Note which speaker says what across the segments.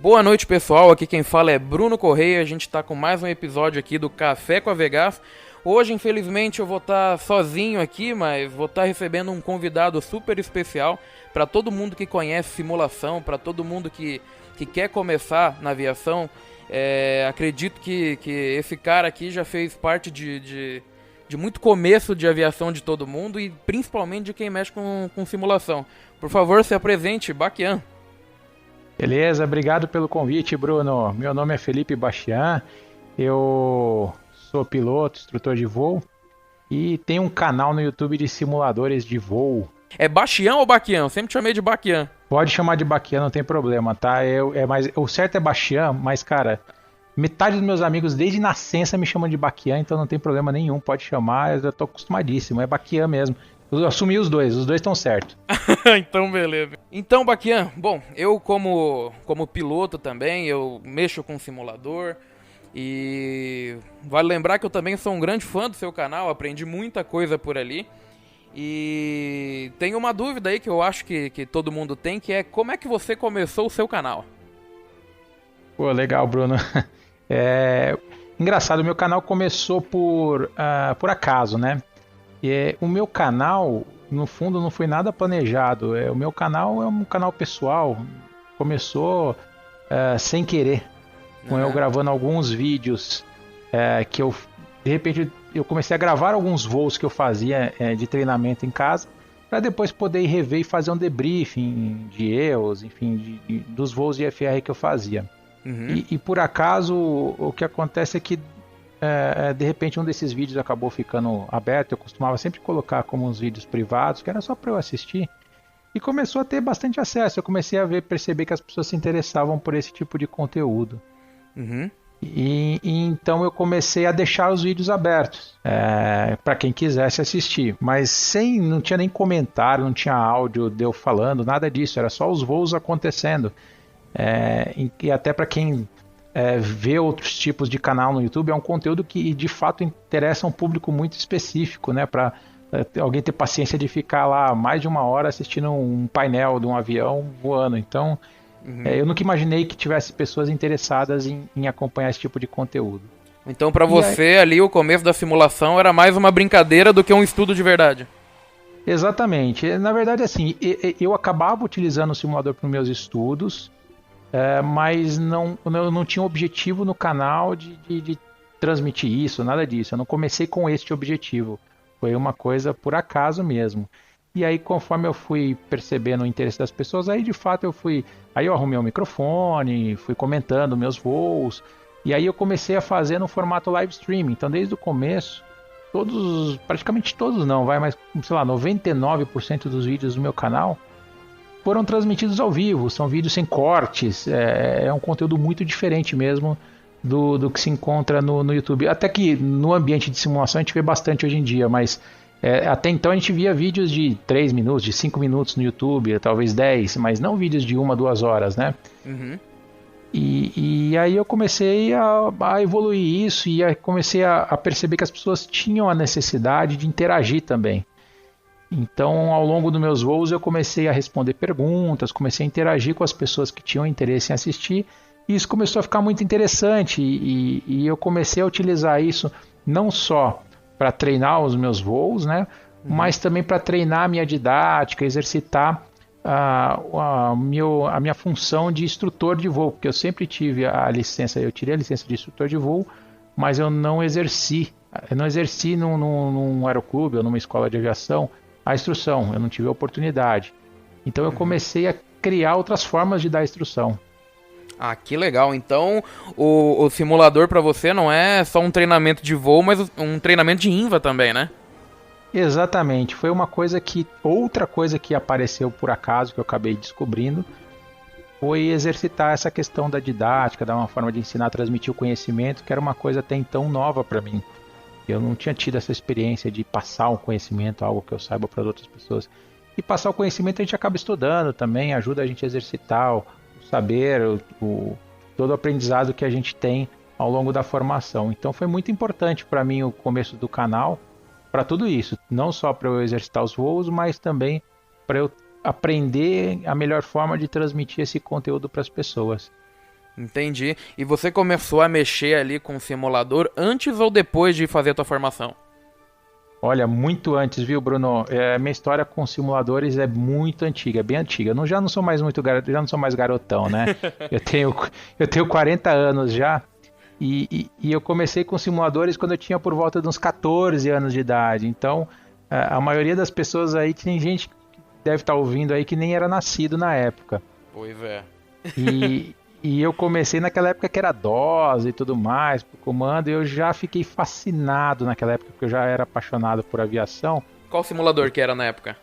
Speaker 1: Boa noite, pessoal. Aqui quem fala é Bruno Correia. A gente tá com mais um episódio aqui do Café com a Vegas. Hoje, infelizmente, eu vou estar sozinho aqui, mas vou estar recebendo um convidado super especial para todo mundo que conhece simulação, para todo mundo que quer começar na aviação. Acredito que esse cara aqui já fez parte de muito começo de aviação de todo mundo e principalmente de quem mexe com simulação. Por favor, se apresente, Baquian.
Speaker 2: Beleza, obrigado pelo convite, Bruno. Meu nome é Felipe Bastian, eu sou piloto, instrutor de voo e tenho um canal no YouTube de simuladores de voo.
Speaker 1: É Bastian ou Baquian? Eu sempre te chamei de Baquian.
Speaker 2: Pode chamar de Baquian, não tem problema, tá? O certo é Bastian, mas cara, metade dos meus amigos desde nascença me chamam de Baquian, então não tem problema nenhum, pode chamar, eu já tô acostumadíssimo, é Baquian mesmo. Eu assumi os dois estão certos.
Speaker 1: Então, beleza. Então, Baquian, bom, eu como piloto também, eu mexo com simulador e vale lembrar que eu também sou um grande fã do seu canal, aprendi muita coisa por ali. E tem uma dúvida aí que eu acho que todo mundo tem, que é como é que você começou o seu canal?
Speaker 2: Pô, legal, Bruno. Engraçado, meu canal começou por acaso, né? O meu canal, no fundo, não foi nada planejado. O meu canal é um canal pessoal. Começou sem querer, com eu gravando alguns vídeos que eu, de repente, eu comecei a gravar alguns voos que eu fazia de treinamento em casa, para depois poder rever e fazer um debriefing de erros, enfim, dos voos de FR que eu fazia.
Speaker 1: Uhum.
Speaker 2: E por acaso, o que acontece é que de repente um desses vídeos acabou ficando aberto. Eu costumava sempre colocar como uns vídeos privados, que era só para eu assistir, e começou a ter bastante acesso. Eu comecei a perceber que as pessoas se interessavam por esse tipo de conteúdo.
Speaker 1: Uhum.
Speaker 2: E então eu comecei a deixar os vídeos abertos para quem quisesse assistir, mas não tinha nem comentário, não tinha áudio de eu falando, nada disso, era só os voos acontecendo. E até para quem ver outros tipos de canal no YouTube, é um conteúdo que de fato interessa um público muito específico, né? Para alguém ter paciência de ficar lá mais de uma hora assistindo um painel de um avião voando. Então, eu nunca imaginei que tivesse pessoas interessadas em acompanhar esse tipo de conteúdo.
Speaker 1: Então, pra você, ali, o começo da simulação era mais uma brincadeira do que um estudo de verdade.
Speaker 2: Exatamente. Na verdade, assim, eu acabava utilizando o simulador para os meus estudos, mas eu não tinha um objetivo no canal de transmitir isso, nada disso. Eu não comecei com este objetivo. Foi uma coisa por acaso mesmo. E aí, conforme eu fui percebendo o interesse das pessoas, aí de fato Aí eu arrumei um microfone, fui comentando meus voos, e aí eu comecei a fazer no formato live streaming. Então, desde o começo, praticamente todos não, mas sei lá, 99% dos vídeos do meu canal foram transmitidos ao vivo, são vídeos sem cortes, é um conteúdo muito diferente mesmo do que se encontra no YouTube. Até que no ambiente de simulação a gente vê bastante hoje em dia, mas até então a gente via vídeos de 3 minutos, de 5 minutos no YouTube, talvez 10, mas não vídeos de 1, 2 horas, né?
Speaker 1: Uhum.
Speaker 2: E aí eu comecei a evoluir isso e comecei a perceber que as pessoas tinham a necessidade de interagir também. Então, ao longo dos meus voos, eu comecei a responder perguntas, comecei a interagir com as pessoas que tinham interesse em assistir, e isso começou a ficar muito interessante, e eu comecei a utilizar isso não só para treinar os meus voos, né, mas também para treinar a minha didática, exercitar a minha função de instrutor de voo, porque eu sempre tive eu tirei a licença de instrutor de voo, mas eu não exerci num aeroclube ou numa escola de aviação a instrução, eu não tive a oportunidade. Então eu comecei a criar outras formas de dar instrução.
Speaker 1: Ah, que legal. Então, o simulador pra você não é só um treinamento de voo, mas um treinamento de INVA também, né?
Speaker 2: Exatamente. Foi outra coisa que apareceu por acaso, que eu acabei descobrindo, foi exercitar essa questão da didática, dar uma forma de ensinar a transmitir o conhecimento, que era uma coisa até então nova para mim. Eu não tinha tido essa experiência de passar um conhecimento, algo que eu saiba para outras pessoas. E passar o conhecimento a gente acaba estudando também, ajuda a gente a exercitar o saber, todo o aprendizado que a gente tem ao longo da formação. Então foi muito importante para mim o começo do canal, para tudo isso. Não só para eu exercitar os voos, mas também para eu aprender a melhor forma de transmitir esse conteúdo para as pessoas.
Speaker 1: Entendi. E você começou a mexer ali com o simulador antes ou depois de fazer a tua formação?
Speaker 2: Olha, muito antes, viu, Bruno? Minha história com simuladores é muito antiga, é bem antiga. Já não sou mais já não sou mais garotão, né? Eu tenho 40 anos já e eu comecei com simuladores quando eu tinha por volta de uns 14 anos de idade. Então, a maioria das pessoas aí, tem gente que deve estar ouvindo aí que nem era nascido na época.
Speaker 1: Pois é.
Speaker 2: E, e eu comecei naquela época que era DOS e tudo mais, pro comando, e eu já fiquei fascinado naquela época, porque eu já era apaixonado por aviação.
Speaker 1: Qual simulador que era na época?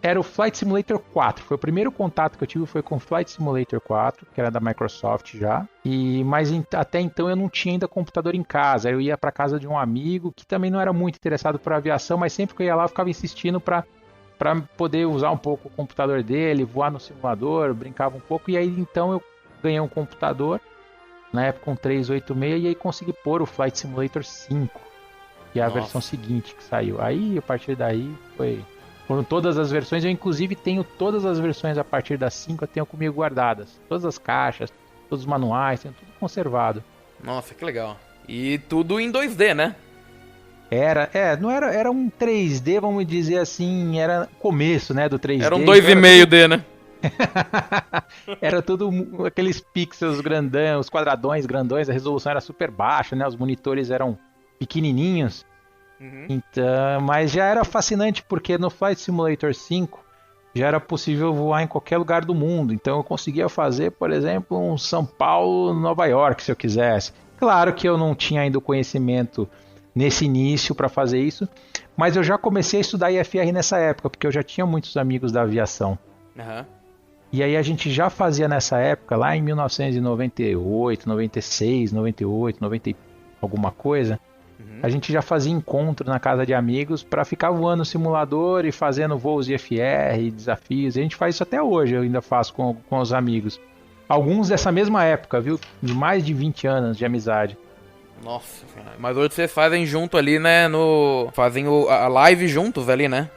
Speaker 2: Era o Flight Simulator 4. Foi o primeiro contato que eu tive, foi com o Flight Simulator 4, que era da Microsoft já. Mas até então eu não tinha ainda computador em casa. Eu ia para casa de um amigo que também não era muito interessado por aviação, mas sempre que eu ia lá eu ficava insistindo para poder usar um pouco o computador dele, voar no simulador, brincava um pouco. E aí então eu ganhei um computador, na época um 386, e aí consegui pôr o Flight Simulator 5, que é a versão seguinte que saiu. Aí a partir daí foram todas as versões. Eu inclusive tenho todas as versões a partir das 5, eu tenho comigo guardadas. Todas as caixas, todos os manuais, tenho tudo conservado.
Speaker 1: Nossa, que legal. E tudo em 2D, né?
Speaker 2: Era um 3D, vamos dizer assim, era o começo, né, do 3D.
Speaker 1: Era um 2,5D, né?
Speaker 2: Era tudo aqueles pixels grandão, os quadradões grandões, a resolução era super baixa, né, os monitores eram pequenininhos. Então, mas já era fascinante porque no Flight Simulator 5 já era possível voar em qualquer lugar do mundo. Então eu conseguia fazer, por exemplo, um São Paulo, Nova York, se eu quisesse. Claro que eu não tinha ainda o conhecimento nesse início para fazer isso, mas eu já comecei a estudar IFR nessa época, porque eu já tinha muitos amigos da aviação. E aí a gente já fazia nessa época, lá em 1998, 96, 98, 90 alguma coisa, a gente já fazia encontro na casa de amigos para ficar voando no simulador e fazendo voos IFR, desafios. A gente faz isso até hoje, eu ainda faço com os amigos. Alguns dessa mesma época, viu? De mais de 20 anos de amizade.
Speaker 1: Nossa, mas hoje vocês fazem junto ali, né? Fazem a live juntos ali, né?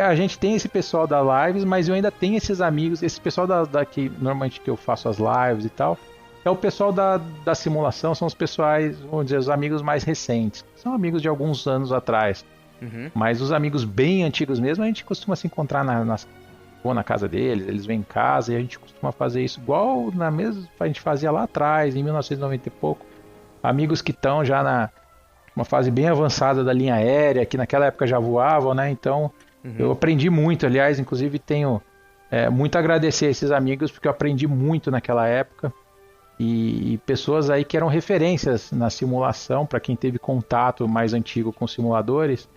Speaker 2: A gente tem esse pessoal da lives, mas eu ainda tenho esses amigos, esse pessoal que normalmente que eu faço as lives e tal, é o pessoal da simulação, são os pessoais, vamos dizer, os amigos mais recentes. São amigos de alguns anos atrás. Mas os amigos bem antigos mesmo, a gente costuma se encontrar na casa deles, eles vêm em casa e a gente costuma fazer isso igual na mesma a gente fazia lá atrás, em 1990 e pouco. Amigos que estão já numa fase bem avançada da linha aérea, que naquela época já voavam, né? Então, eu aprendi muito, aliás, inclusive tenho muito a agradecer a esses amigos, porque eu aprendi muito naquela época. E pessoas aí que eram referências na simulação, para quem teve contato mais antigo com simuladores,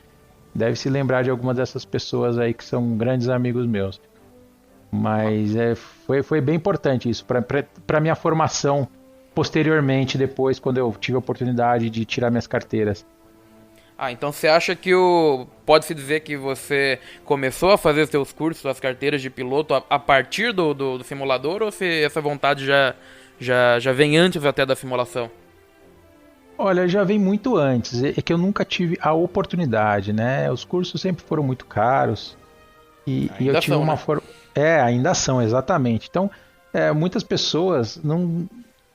Speaker 2: deve se lembrar de algumas dessas pessoas aí que são grandes amigos meus. Mas foi bem importante isso, para minha formação posteriormente, depois, quando eu tive a oportunidade de tirar minhas carteiras.
Speaker 1: Então você acha que pode-se dizer que você começou a fazer seus cursos, suas carteiras de piloto a partir do simulador, ou se essa vontade já vem antes até da simulação?
Speaker 2: Olha, já vem muito antes. É que eu nunca tive a oportunidade, né? Os cursos sempre foram muito caros. E eu tive uma forma. Ainda são, exatamente. Então, muitas pessoas não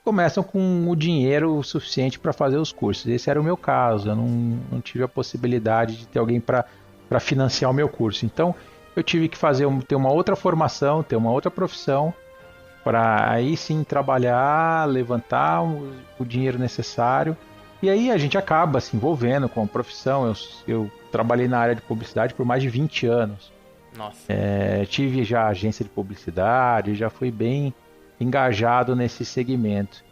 Speaker 2: começam com o dinheiro suficiente para fazer os cursos. Esse era o meu caso. Eu não tive a possibilidade de ter alguém para financiar o meu curso. Então, eu tive que ter uma outra formação, ter uma outra profissão, para aí sim trabalhar, levantar o dinheiro necessário. E aí a gente acaba se envolvendo com a profissão. Eu trabalhei na área de publicidade por mais de 20 anos.
Speaker 1: Nossa.
Speaker 2: Tive já agência de publicidade, já fui bem engajado nesse segmento.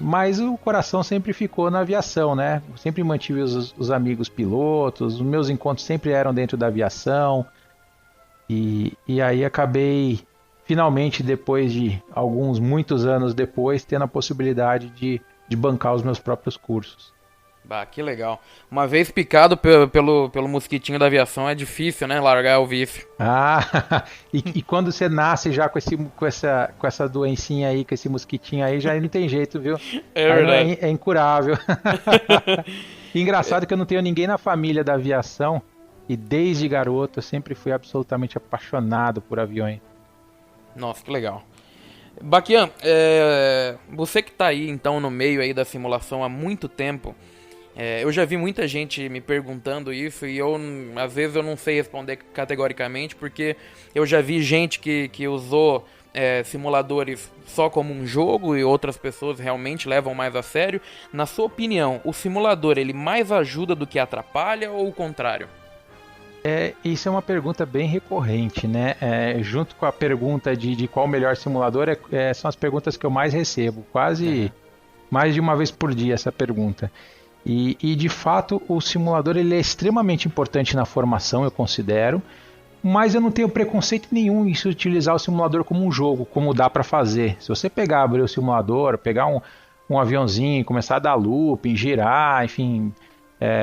Speaker 2: Mas o coração sempre ficou na aviação, né? Eu sempre mantive os amigos pilotos, os meus encontros sempre eram dentro da aviação. E aí acabei, finalmente, depois de muitos anos depois, tendo a possibilidade de bancar os meus próprios cursos.
Speaker 1: Que legal. Uma vez picado pelo mosquitinho da aviação, é difícil, né? Largar o vício.
Speaker 2: E quando você nasce já com essa doencinha aí, com esse mosquitinho aí, já não tem jeito, viu?
Speaker 1: Verdade.
Speaker 2: É incurável. Engraçado que eu não tenho ninguém na família da aviação, e desde garoto eu sempre fui absolutamente apaixonado por aviões.
Speaker 1: Nossa, que legal. Baquian, você que tá aí então no meio aí da simulação há muito tempo, eu já vi muita gente me perguntando isso e às vezes eu não sei responder categoricamente, porque eu já vi gente que usou simuladores só como um jogo e outras pessoas realmente levam mais a sério. Na sua opinião, o simulador ele mais ajuda do que atrapalha ou o contrário?
Speaker 2: Isso é uma pergunta bem recorrente, né? Junto com a pergunta de qual o melhor simulador, são as perguntas que eu mais recebo, quase mais de uma vez por dia essa pergunta. E de fato o simulador ele é extremamente importante na formação, eu considero, mas eu não tenho preconceito nenhum em se utilizar o simulador como um jogo, como dá para fazer. Se você abrir o simulador, pegar um aviãozinho, começar a dar looping, girar, enfim,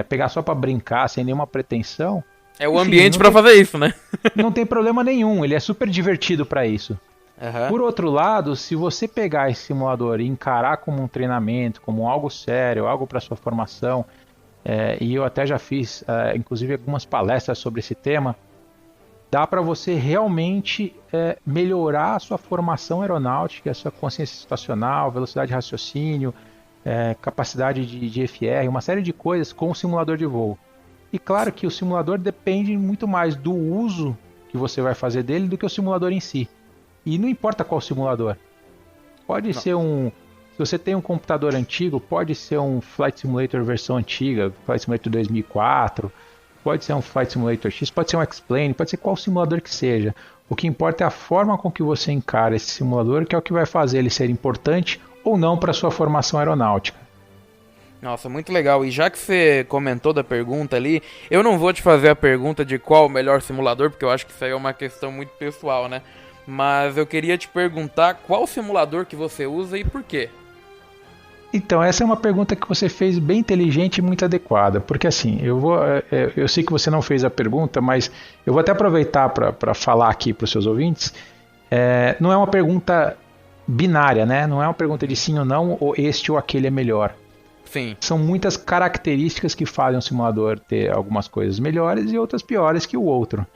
Speaker 2: pegar só para brincar, sem nenhuma pretensão.
Speaker 1: É o ambiente para fazer isso, né?
Speaker 2: Não tem problema nenhum, ele é super divertido para isso.
Speaker 1: Uhum.
Speaker 2: Por outro lado, se você pegar esse simulador e encarar como um treinamento, como algo sério, algo para sua formação, e eu até já fiz, inclusive, algumas palestras sobre esse tema, dá para você realmente melhorar a sua formação aeronáutica, a sua consciência situacional, velocidade de raciocínio, capacidade de FR, uma série de coisas com o simulador de voo. E claro que o simulador depende muito mais do uso que você vai fazer dele do que o simulador em si. E não importa qual simulador. Pode ser se você tem um computador antigo, pode ser um Flight Simulator versão antiga, Flight Simulator 2004, pode ser um Flight Simulator X, pode ser um X-Plane, pode ser qual simulador que seja. O que importa é a forma com que você encara esse simulador, que é o que vai fazer ele ser importante ou não para a sua formação aeronáutica.
Speaker 1: Nossa, muito legal. E já que você comentou da pergunta ali, eu não vou te fazer a pergunta de qual o melhor simulador, porque eu acho que isso aí é uma questão muito pessoal, né? Mas eu queria te perguntar qual simulador que você usa e por quê?
Speaker 2: Então, essa é uma pergunta que você fez bem inteligente e muito adequada, porque assim, eu sei que você não fez a pergunta, mas eu vou até aproveitar para falar aqui para os seus ouvintes. Não é uma pergunta binária, né? Não é uma pergunta de sim ou não, ou este ou aquele é melhor.
Speaker 1: Sim.
Speaker 2: São muitas características que fazem o simulador ter algumas coisas melhores e outras piores que o outro.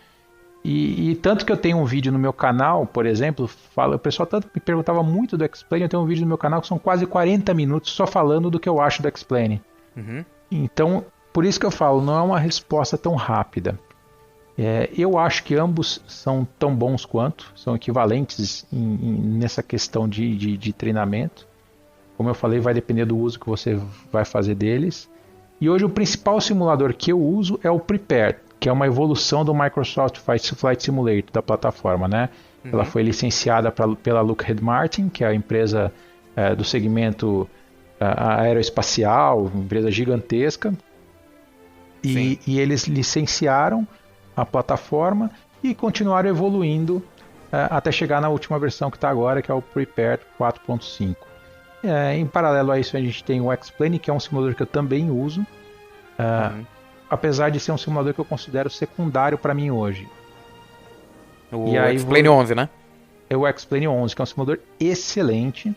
Speaker 2: E tanto que eu tenho um vídeo no meu canal, por exemplo, o pessoal tanto me perguntava muito do X-Plane, eu tenho um vídeo no meu canal que são quase 40 minutos só falando do que eu acho do X-Plane.
Speaker 1: Uhum.
Speaker 2: Então, por isso que eu falo, não é uma resposta tão rápida. Eu acho que ambos são tão bons quanto, são equivalentes nessa questão de treinamento. Como eu falei, vai depender do uso que você vai fazer deles. E hoje o principal simulador que eu uso é o Prepare, que é uma evolução do Microsoft Flight Simulator, da plataforma, né? Uhum. Ela foi licenciada pela Lockheed Martin, que é a empresa do segmento aeroespacial, uma empresa gigantesca. E eles licenciaram a plataforma e continuaram evoluindo até chegar na última versão que está agora, que é o Prepare 4.5. Em paralelo a isso, a gente tem o X-Plane, que é um simulador que eu também uso, apesar de ser um simulador que eu considero secundário para mim hoje.
Speaker 1: O X-Plane 11, né?
Speaker 2: É o X-Plane 11, que é um simulador excelente.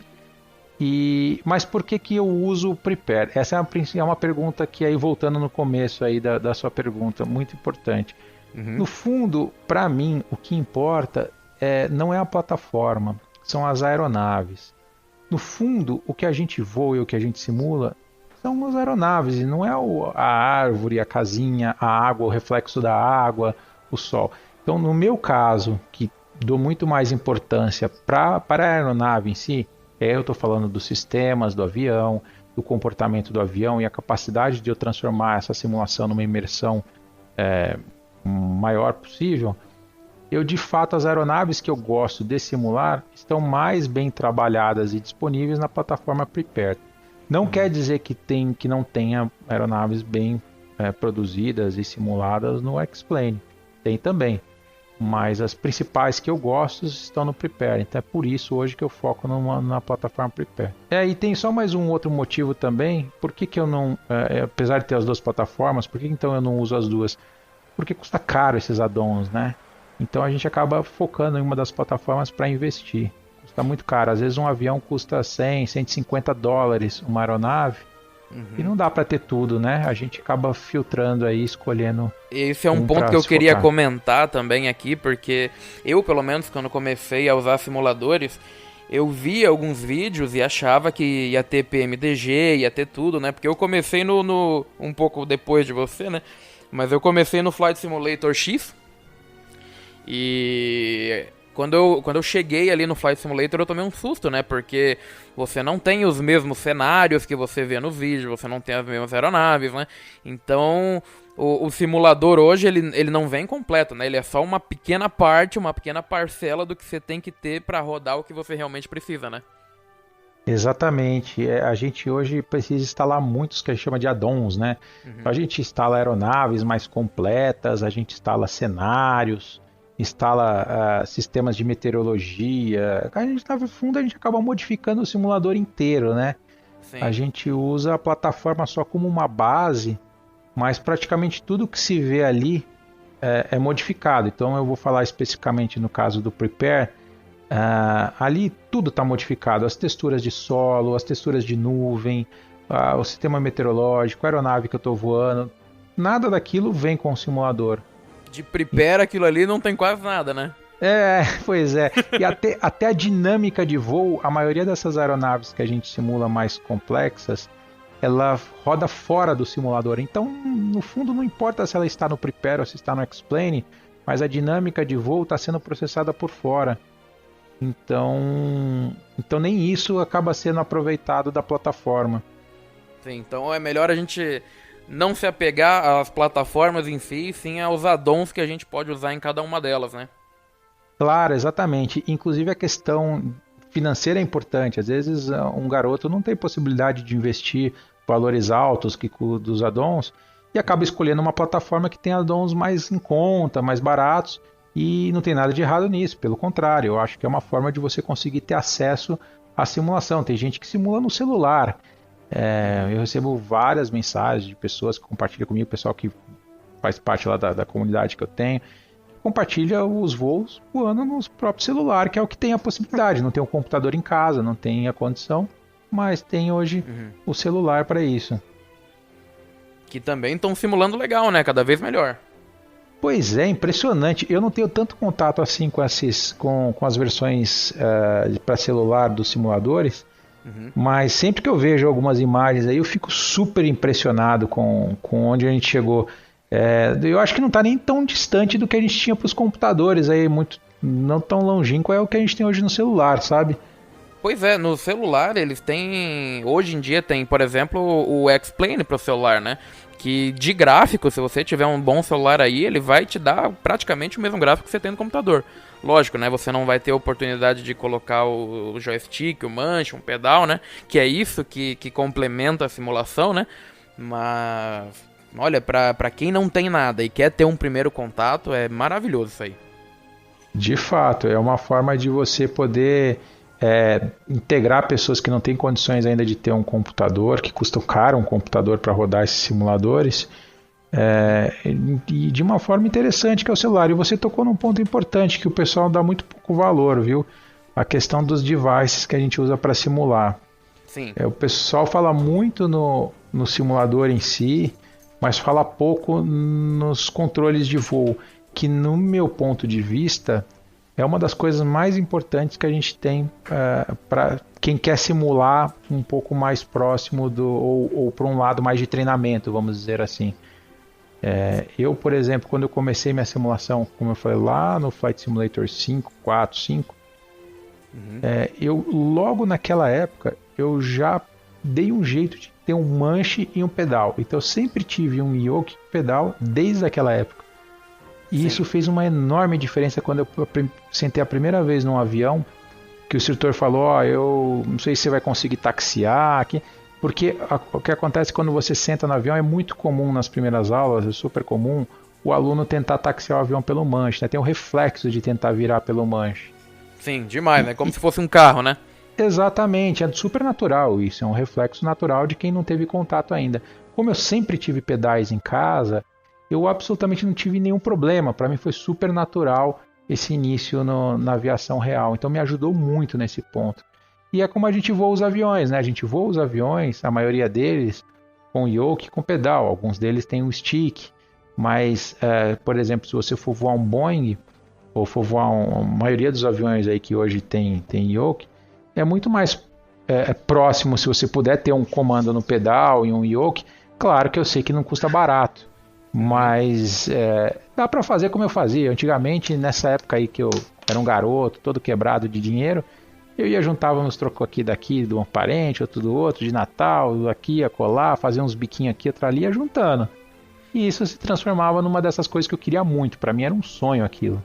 Speaker 2: Mas por que eu uso o Prepare? Essa é uma pergunta que, aí voltando no começo aí da sua pergunta, muito importante. Uhum. No fundo, para mim, o que importa não é a plataforma, são as aeronaves. No fundo, o que a gente voa e o que a gente simula são as aeronaves, e não é a árvore, a casinha, a água, o reflexo da água, o sol. Então, no meu caso, que dou muito mais importância para a aeronave em si, eu estou falando dos sistemas do avião, do comportamento do avião e a capacidade de eu transformar essa simulação numa imersão maior possível. De fato, as aeronaves que eu gosto de simular estão mais bem trabalhadas e disponíveis na plataforma Prepare. Não quer dizer que não tenha aeronaves bem produzidas e simuladas no X-Plane. Tem também. Mas as principais que eu gosto estão no Prepare. Então é por isso hoje que eu foco na plataforma Prepare. E tem só mais um outro motivo também. Por que eu não, apesar de ter as duas plataformas, por que então eu não uso as duas? Porque custa caro esses add-ons, né? Então a gente acaba focando em uma das plataformas para investir. Custa muito caro. Às vezes um avião custa 100, 150 dólares uma aeronave. Uhum. E não dá para ter tudo, né? A gente acaba filtrando aí, escolhendo.
Speaker 1: Esse é um ponto que eu queria comentar também aqui, porque eu, pelo menos, quando comecei a usar simuladores, eu via alguns vídeos e achava que ia ter PMDG, ia ter tudo, né? Porque eu comecei um pouco depois de você, né? Mas eu comecei no Flight Simulator X. E quando eu cheguei ali no Flight Simulator eu tomei um susto, né? Porque você não tem os mesmos cenários que você vê no vídeo, você não tem as mesmas aeronaves, né? Então o simulador hoje ele não vem completo, né? Ele é só uma pequena parte, uma pequena parcela do que você tem que ter para rodar o que você realmente precisa, né?
Speaker 2: Exatamente. A gente hoje precisa instalar muitos que a gente chama de add-ons, né? Então, a gente instala aeronaves mais completas, a gente instala cenários, instala sistemas de meteorologia. A gente, no fundo, a gente acaba modificando o simulador inteiro, né? A
Speaker 1: Sim.
Speaker 2: gente usa a plataforma só como uma base, mas praticamente tudo que se vê ali é modificado. Então, eu vou falar especificamente no caso do Prepare. Ali tudo está modificado, as texturas de solo, as texturas de nuvem, o sistema meteorológico, a aeronave que eu estou voando, nada daquilo vem com o simulador.
Speaker 1: De prepare aquilo ali não tem quase nada, né?
Speaker 2: Pois é. E até a dinâmica de voo, a maioria dessas aeronaves que a gente simula mais complexas, ela roda fora do simulador. Então, no fundo, não importa se ela está no Prepare ou se está no Explain, mas a dinâmica de voo está sendo processada por fora. Então nem isso acaba sendo aproveitado da plataforma.
Speaker 1: Sim, então é melhor a gente não se apegar às plataformas em si, sim aos add-ons que a gente pode usar em cada uma delas, né?
Speaker 2: Claro, exatamente. Inclusive a questão financeira é importante. Às vezes um garoto não tem possibilidade de investir valores altos dos add-ons e acaba escolhendo uma plataforma que tem add-ons mais em conta, mais baratos, e não tem nada de errado nisso. Pelo contrário, eu acho que é uma forma de você conseguir ter acesso à simulação. Tem gente que simula no celular. Eu recebo várias mensagens de pessoas que compartilham comigo, pessoal que faz parte lá da comunidade que eu tenho, compartilha os voos voando no próprio celular, que é o que tem a possibilidade. Não tem um computador em casa, não tem a condição, mas tem hoje o celular para isso.
Speaker 1: Que também estão simulando legal, né? Cada vez melhor.
Speaker 2: Pois é, impressionante. Eu não tenho tanto contato assim com as versões para celular dos simuladores, mas sempre que eu vejo algumas imagens aí eu fico super impressionado com onde a gente chegou. Eu acho que não está nem tão distante do que a gente tinha para os computadores aí, muito não tão longínquo é o que a gente tem hoje no celular, sabe?
Speaker 1: Pois é, no celular eles têm. Hoje em dia tem, por exemplo, o X-Plane para o celular, né? Que de gráfico, se você tiver um bom celular aí, ele vai te dar praticamente o mesmo gráfico que você tem no computador. Lógico, né? Você não vai ter a oportunidade de colocar o joystick, o manche, um pedal, né? Que é isso que complementa a simulação, né? Mas, olha, pra quem não tem nada e quer ter um primeiro contato, é maravilhoso isso aí.
Speaker 2: De fato, é uma forma de você poder integrar pessoas que não têm condições ainda de ter um computador, que custa caro um computador para rodar esses simuladores, e de uma forma interessante que é o celular. E você tocou num ponto importante que o pessoal dá muito pouco valor, viu? A questão dos devices que a gente usa para simular.
Speaker 1: Sim.
Speaker 2: O pessoal fala muito no simulador em si, mas fala pouco nos controles de voo, que no meu ponto de vista é uma das coisas mais importantes que a gente tem para quem quer simular um pouco mais próximo ou para um lado mais de treinamento, vamos dizer assim. Eu, por exemplo, quando eu comecei minha simulação, como eu falei lá no Flight Simulator 5, 4, 5, eu logo naquela época eu já dei um jeito de ter um manche e um pedal. Então eu sempre tive um yoke pedal desde aquela época. E
Speaker 1: Sim.
Speaker 2: isso fez uma enorme diferença quando eu sentei a primeira vez num avião, que o instrutor falou, eu não sei se você vai conseguir taxiar aqui, porque o que acontece quando você senta no avião é muito comum nas primeiras aulas, é super comum o aluno tentar taxiar o avião pelo manche, né? Tem o reflexo de tentar virar pelo manche.
Speaker 1: Sim, demais, né? Como se fosse um carro, né?
Speaker 2: Exatamente, é super natural isso, é um reflexo natural de quem não teve contato ainda. Como eu sempre tive pedais em casa, eu absolutamente não tive nenhum problema. Para mim foi super natural esse início na aviação real. Então me ajudou muito nesse ponto. E é como a gente voa os aviões, né? A gente voa os aviões, a maioria deles, com yoke e com pedal. Alguns deles têm um stick. Mas, por exemplo, se você for voar um Boeing, ou for voar a maioria dos aviões aí que hoje tem yoke, é muito mais próximo se você puder ter um comando no pedal e um yoke. Claro que eu sei que não custa barato, mas dá para fazer como eu fazia. Antigamente, nessa época aí que eu era um garoto, todo quebrado de dinheiro, eu ia juntava uns trocos aqui daqui, de um parente, outro do outro, de Natal, aqui, acolá, fazia uns biquinhos aqui, outro ali, ia juntando. E isso se transformava numa dessas coisas que eu queria muito. Para mim era um sonho aquilo.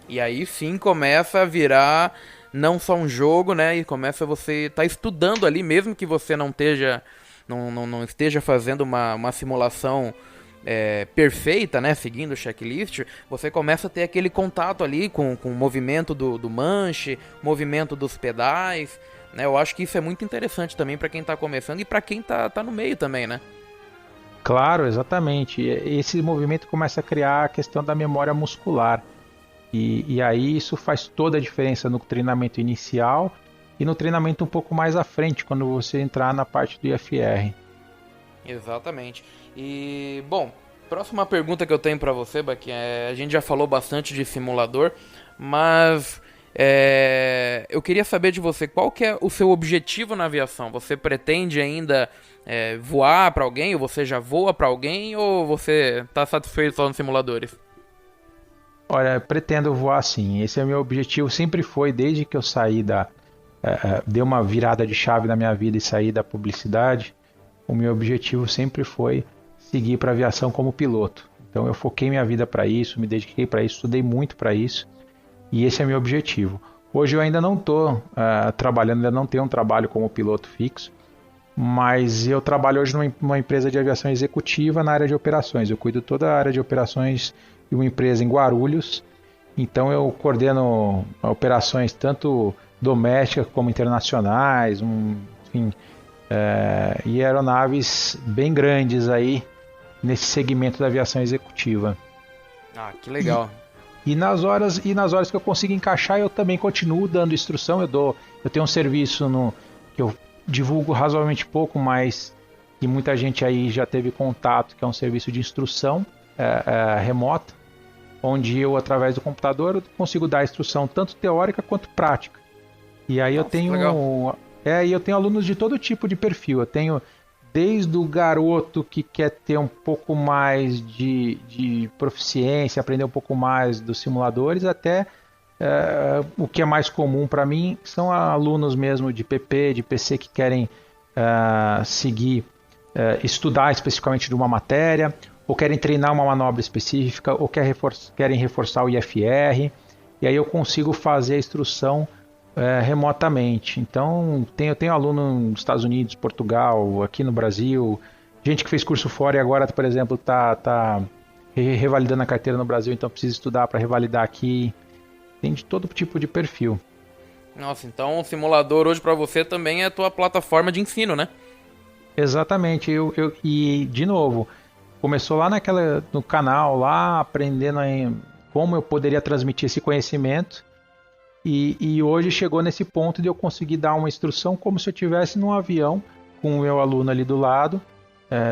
Speaker 1: E aí sim começa a virar não só um jogo, né? E começa você tá estudando ali, mesmo que você não esteja, não esteja fazendo uma simulação perfeita, né? Seguindo o checklist, você começa a ter aquele contato ali com o movimento do manche, movimento dos pedais, né? Eu acho que isso é muito interessante também para quem tá começando e para quem tá no meio também, né?
Speaker 2: Claro, exatamente. Esse movimento começa a criar a questão da memória muscular. E aí isso faz toda a diferença no treinamento inicial e no treinamento um pouco mais à frente, quando você entrar na parte do IFR.
Speaker 1: Exatamente. E, bom, próxima pergunta que eu tenho pra você, Baqui, a gente já falou bastante de simulador, mas eu queria saber de você, qual que é o seu objetivo na aviação? Você pretende ainda voar pra alguém, ou você já voa pra alguém, ou você tá satisfeito só nos simuladores?
Speaker 2: Olha, pretendo voar sim. Esse é o meu objetivo, sempre foi, desde que eu saí dei uma virada de chave na minha vida e saí da publicidade. O meu objetivo sempre foi seguir para a aviação como piloto. Então eu foquei minha vida para isso, me dediquei para isso, estudei muito para isso e esse é meu objetivo. Hoje eu ainda não estou trabalhando, ainda não tenho um trabalho como piloto fixo, mas eu trabalho hoje numa empresa de aviação executiva na área de operações. Eu cuido toda a área de operações de uma empresa em Guarulhos, então eu coordeno operações tanto domésticas como internacionais, enfim, e aeronaves bem grandes aí nesse segmento da aviação executiva.
Speaker 1: Ah, que legal.
Speaker 2: E nas horas que eu consigo encaixar, eu também continuo dando instrução. Eu tenho um serviço que eu divulgo razoavelmente pouco, mas que muita gente aí já teve contato, que é um serviço de instrução remota, onde eu, através do computador, eu consigo dar instrução tanto teórica quanto prática. E aí eu tenho alunos de todo tipo de perfil. Eu tenho desde o garoto que quer ter um pouco mais de proficiência, aprender um pouco mais dos simuladores, até o que é mais comum para mim são alunos mesmo de PP, de PC que querem estudar especificamente de uma matéria, ou querem treinar uma manobra específica, ou querem reforçar o IFR, e aí eu consigo fazer a instrução remotamente. Então, eu tenho aluno nos Estados Unidos, Portugal, aqui no Brasil, gente que fez curso fora e agora, por exemplo, está revalidando a carteira no Brasil, então precisa estudar para revalidar aqui. Tem de todo tipo de perfil.
Speaker 1: Nossa, então o simulador hoje para você também é a tua plataforma de ensino, né?
Speaker 2: Exatamente. E, de novo, começou lá no canal, lá aprendendo como eu poderia transmitir esse conhecimento. E hoje chegou nesse ponto de eu conseguir dar uma instrução como se eu estivesse num avião com o meu aluno ali do lado,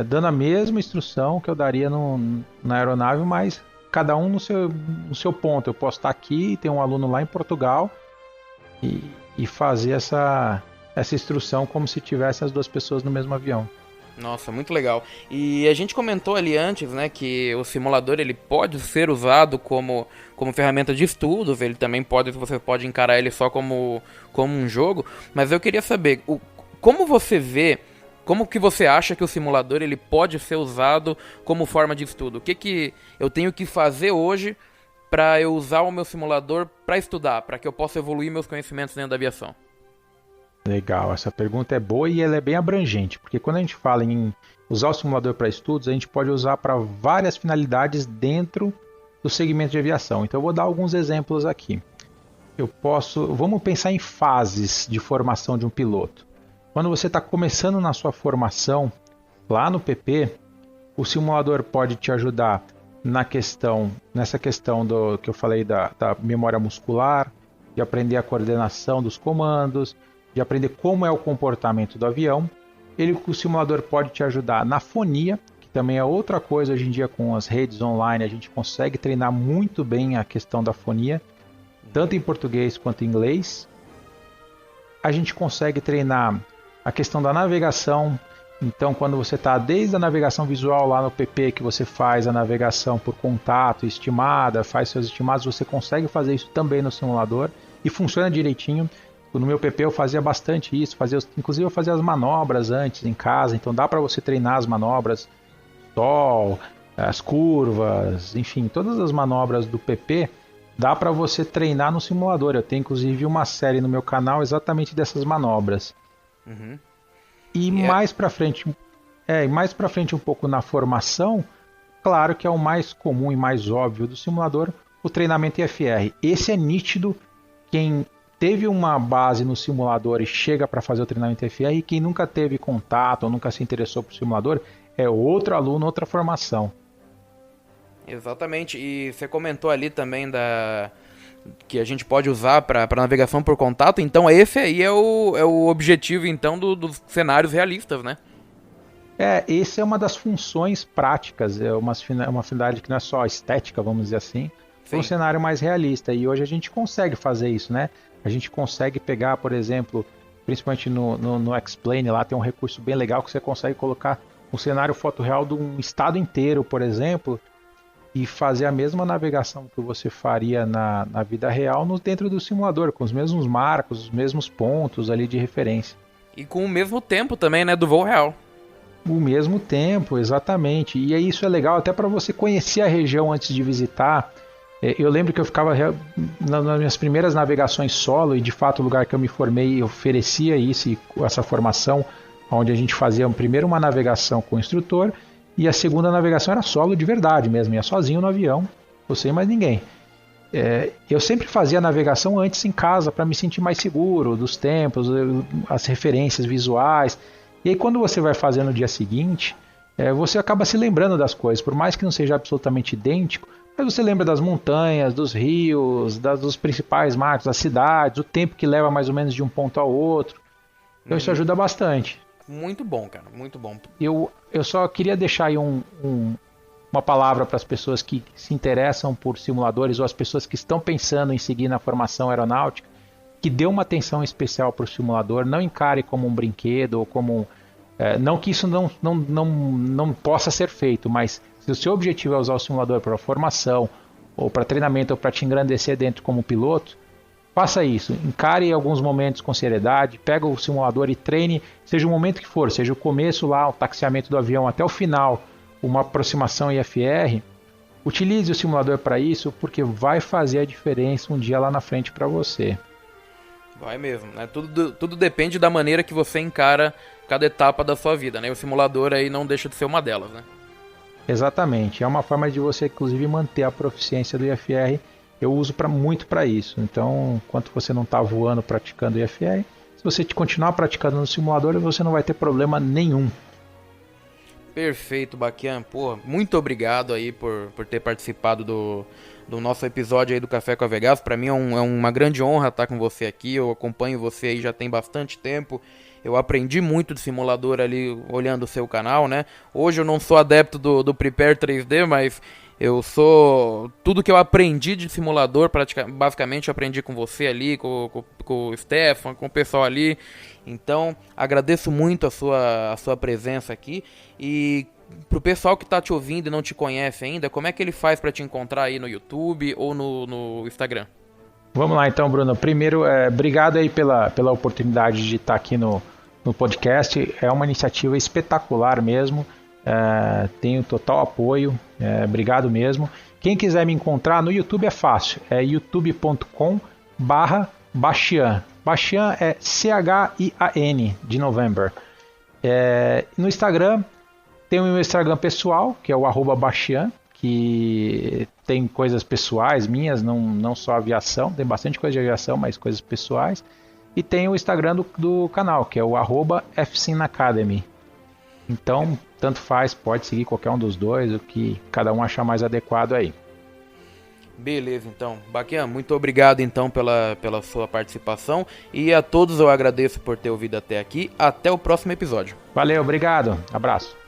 Speaker 2: dando a mesma instrução que eu daria na aeronave, mas cada um no seu ponto. Eu posso estar aqui, ter um aluno lá em Portugal e fazer essa instrução como se tivesse as duas pessoas no mesmo avião.
Speaker 1: Nossa, muito legal. E a gente comentou ali antes, né, que o simulador ele pode ser usado como ferramenta de estudos, ele também você pode encarar ele só como um jogo, mas eu queria saber, como você vê, como que você acha que o simulador ele pode ser usado como forma de estudo? O que eu tenho que fazer hoje para eu usar o meu simulador para estudar, para que eu possa evoluir meus conhecimentos dentro da aviação?
Speaker 2: Legal, essa pergunta é boa e ela é bem abrangente, porque quando a gente fala em usar o simulador para estudos, a gente pode usar para várias finalidades dentro do segmento de aviação. Então eu vou dar alguns exemplos aqui. Vamos pensar em fases de formação de um piloto. Quando você está começando na sua formação, lá no PP, o simulador pode te ajudar nessa questão do que eu falei da memória muscular, de aprender a coordenação dos comandos, de aprender como é o comportamento do avião. O simulador pode te ajudar na fonia, que também é outra coisa hoje em dia com as redes online, a gente consegue treinar muito bem a questão da fonia, tanto em português quanto em inglês. a gente consegue treinar a questão da navegação. Então, quando você está desde a navegação visual lá no PP, que você faz a navegação por contato, estimada, faz seus estimados, você consegue fazer isso também no simulador e funciona direitinho. No meu PP eu fazia bastante isso, inclusive eu fazia as manobras antes em casa, então dá para você treinar as manobras, sol, as curvas, enfim, todas as manobras do PP dá para você treinar no simulador. Eu tenho inclusive uma série no meu canal exatamente dessas manobras.
Speaker 1: Uhum.
Speaker 2: E mais para frente um pouco na formação, claro que é o mais comum e mais óbvio do simulador, o treinamento IFR. Esse é nítido, quem teve uma base no simulador e chega para fazer o treinamento IFR, e quem nunca teve contato ou nunca se interessou por simulador, é outro aluno, outra formação.
Speaker 1: Exatamente, e você comentou ali também que a gente pode usar para navegação por contato, então esse aí é o objetivo então dos cenários realistas, né?
Speaker 2: Essa é uma das funções práticas, é uma finalidade que não é só estética, vamos dizer assim, é um cenário mais realista, e hoje a gente consegue fazer isso, né? A gente consegue pegar, por exemplo, principalmente no X-Plane, lá tem um recurso bem legal que você consegue colocar um cenário fotorreal de um estado inteiro, por exemplo, e fazer a mesma navegação que você faria na vida real dentro do simulador, com os mesmos marcos, os mesmos pontos ali de referência.
Speaker 1: E com o mesmo tempo também, né, do voo real.
Speaker 2: O mesmo tempo, exatamente. E isso é legal até para você conhecer a região antes de visitar. Eu lembro que eu ficava nas minhas primeiras navegações solo, e de fato o lugar que eu me formei oferecia essa formação, onde a gente fazia primeiro uma navegação com o instrutor, e a segunda navegação era solo de verdade mesmo, ia sozinho no avião, você e mais ninguém. Eu sempre fazia a navegação antes em casa para me sentir mais seguro dos tempos, as referências visuais. E aí quando você vai fazer no dia seguinte, você acaba se lembrando das coisas, por mais que não seja absolutamente idêntico, mas você lembra das montanhas, dos rios, dos principais marcos, das cidades, o tempo que leva mais ou menos de um ponto ao outro. Então isso ajuda bastante.
Speaker 1: Muito bom, cara, muito bom.
Speaker 2: Eu só queria deixar aí uma palavra para as pessoas que se interessam por simuladores, ou as pessoas que estão pensando em seguir na formação aeronáutica, que dê uma atenção especial para o simulador, não encare como um brinquedo, ou como não que isso não possa ser feito, mas se o seu objetivo é usar o simulador para formação, ou para treinamento, ou para te engrandecer dentro como piloto, faça isso, encare alguns momentos com seriedade, pega o simulador e treine, seja o momento que for, seja o começo lá, o taxiamento do avião, até o final, uma aproximação IFR, utilize o simulador para isso, porque vai fazer a diferença um dia lá na frente para você.
Speaker 1: Vai mesmo, né? Tudo depende da maneira que você encara cada etapa da sua vida, né? O simulador aí não deixa de ser uma delas, né?
Speaker 2: Exatamente, é uma forma de você inclusive manter a proficiência do IFR. Eu uso muito para isso. Então, enquanto você não está voando praticando IFR, se você continuar praticando no simulador, você não vai ter problema nenhum.
Speaker 1: Perfeito, Baquian. Pô, muito obrigado aí por ter participado do nosso episódio aí do Café com a Vegas. Para mim é uma grande honra estar com você aqui. Eu acompanho você aí já tem bastante tempo. Eu aprendi muito de simulador ali olhando o seu canal, né? Hoje eu não sou adepto do Prepare 3D, mas tudo que eu aprendi de simulador, basicamente eu aprendi com você ali, com o Stefan, com o pessoal ali. Então, agradeço muito a sua presença aqui. E pro pessoal que tá te ouvindo e não te conhece ainda, como é que ele faz para te encontrar aí no YouTube ou no Instagram?
Speaker 2: Vamos lá então, Bruno. Primeiro, obrigado aí pela oportunidade de estar aqui no podcast. É uma iniciativa espetacular mesmo. Tenho total apoio, obrigado mesmo. Quem quiser me encontrar no YouTube é fácil, é youtube.com/Bachian. Bachian é Chian de November. No Instagram tem o meu Instagram pessoal, que é o @Bachian, que tem coisas pessoais minhas, não só aviação, tem bastante coisa de aviação, mas coisas pessoais. E tem o Instagram do canal, que é o @FCinAcademy. Então, tanto faz, pode seguir qualquer um dos dois, o que cada um achar mais adequado aí.
Speaker 1: Beleza, então. Baquian, muito obrigado então pela sua participação, e a todos eu agradeço por ter ouvido até aqui. Até o próximo episódio.
Speaker 2: Valeu, obrigado. Abraço.